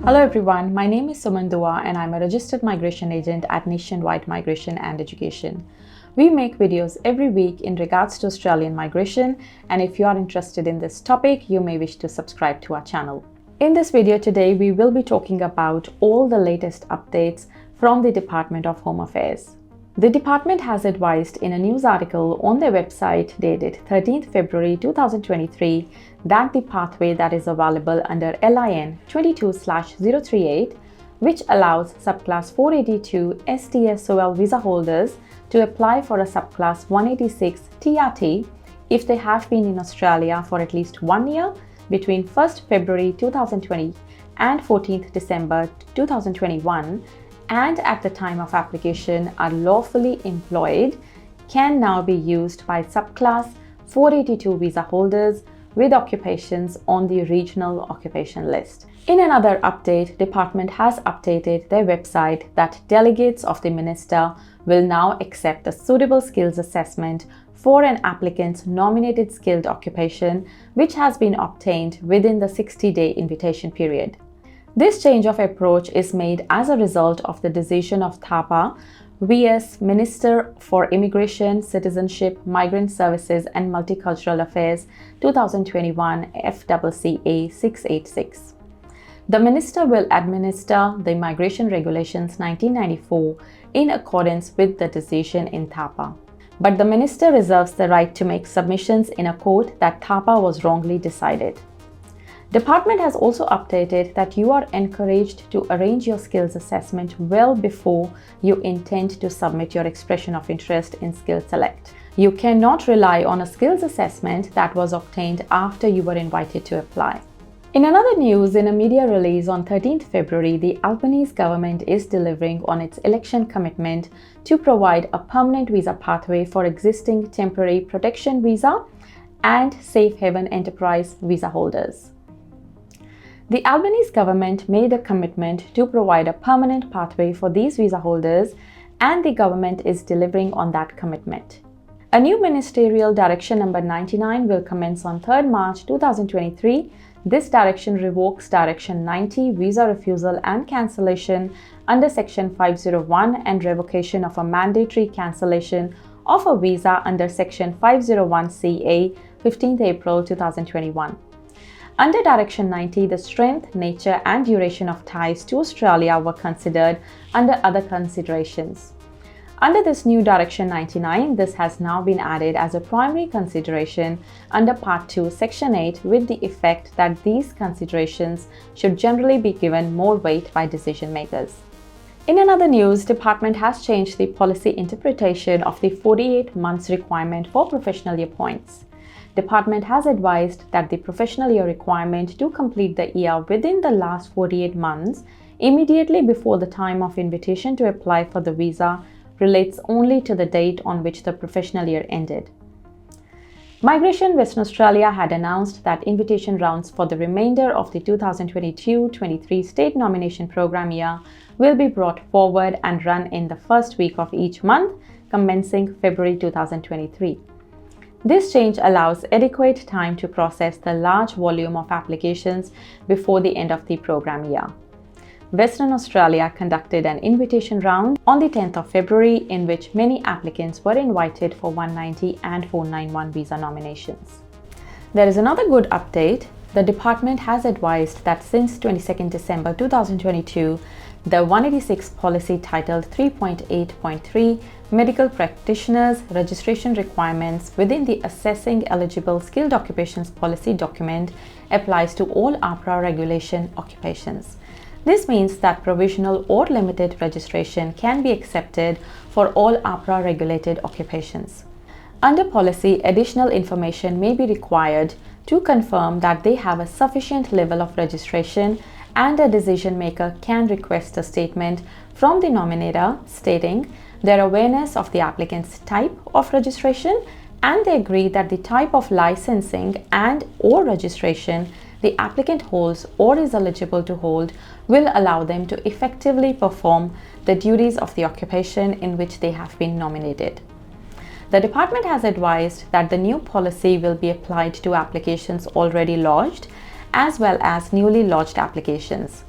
Hello everyone, my name is Suman Dua and I'm a registered migration agent at Nationwide Migration and Education. We make videos every week in regards to Australian migration, and if you are interested in this topic, you may wish to subscribe to our channel. In this video today, we will be talking about all the latest updates from the Department of Home Affairs. The department has advised in a news article on their website dated 13th February 2023 that the pathway that is available under LIN 22/038, which allows subclass 482 STSOL visa holders to apply for a subclass 186 TRT if they have been in Australia for at least 1 year between 1st February 2020 and 14th December 2021 and at the time of application are lawfully employed, can now be used by subclass 482 visa holders with occupations on the regional occupation list. In another update, Department has updated their website that delegates of the Minister will now accept a suitable skills assessment for an applicant's nominated skilled occupation which has been obtained within the 60-day invitation period. This change of approach is made as a result of the decision of Thapa vs Minister for Immigration, Citizenship, Migrant Services and Multicultural Affairs 2021 FCCA 686. The Minister will administer the Migration Regulations 1994 in accordance with the decision in Thapa. But the Minister reserves the right to make submissions in a court that Thapa was wrongly decided. Department has also updated that you are encouraged to arrange your skills assessment well before you intend to submit your expression of interest in Skills Select. You cannot rely on a skills assessment that was obtained after you were invited to apply. In another news, in a media release on 13th February, the Albanese government is delivering on its election commitment to provide a permanent visa pathway for existing temporary protection visa and safe haven enterprise visa holders. The Albanese government made a commitment to provide a permanent pathway for these visa holders, and the government is delivering on that commitment. A new Ministerial Direction number 99 will commence on 3rd March 2023. This direction revokes Direction 90 visa refusal and cancellation under Section 501 and revocation of a mandatory cancellation of a visa under Section 501CA 15th April 2021. Under Direction 90, the strength, nature and duration of ties to Australia were considered under other considerations. Under this new Direction 99, this has now been added as a primary consideration under Part 2, Section 8 with the effect that these considerations should generally be given more weight by decision makers. In another news, Department has changed the policy interpretation of the 48 months requirement for professional year points. Department has advised that the professional year requirement to complete the year within the last 48 months immediately before the time of invitation to apply for the visa relates only to the date on which the professional year ended. Migration Western Australia had announced that invitation rounds for the remainder of the 2022-23 state nomination program year will be brought forward and run in the first week of each month, commencing February 2023. This change allows adequate time to process the large volume of applications before the end of the program year. Western Australia conducted an invitation round on the 10th of February in which many applicants were invited for 190 and 491 visa nominations. There is another good update. The department has advised that since 22nd December 2022, the 186 policy titled 3.8.3 Medical Practitioners Registration Requirements within the Assessing Eligible Skilled Occupations Policy document applies to all APRA regulation occupations. This means that provisional or limited registration can be accepted for all APRA regulated occupations. Under policy, additional information may be required to confirm that they have a sufficient level of registration, and a decision maker can request a statement from the nominator stating their awareness of the applicant's type of registration, and they agree that the type of licensing and/or registration the applicant holds or is eligible to hold will allow them to effectively perform the duties of the occupation in which they have been nominated. The department has advised that the new policy will be applied to applications already lodged as well as newly lodged applications.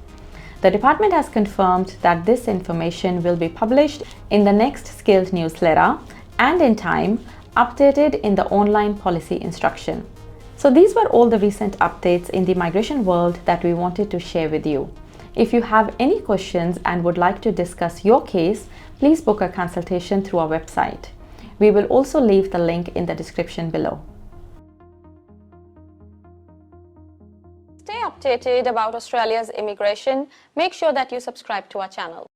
The department has confirmed that this information will be published in the next Skilled newsletter and in time updated in the online policy instruction. So these were all the recent updates in the migration world that we wanted to share with you. If you have any questions and would like to discuss your case, please book a consultation through our website. We will also leave the link in the description below. Stay updated about Australia's immigration. Make sure that you subscribe to our channel.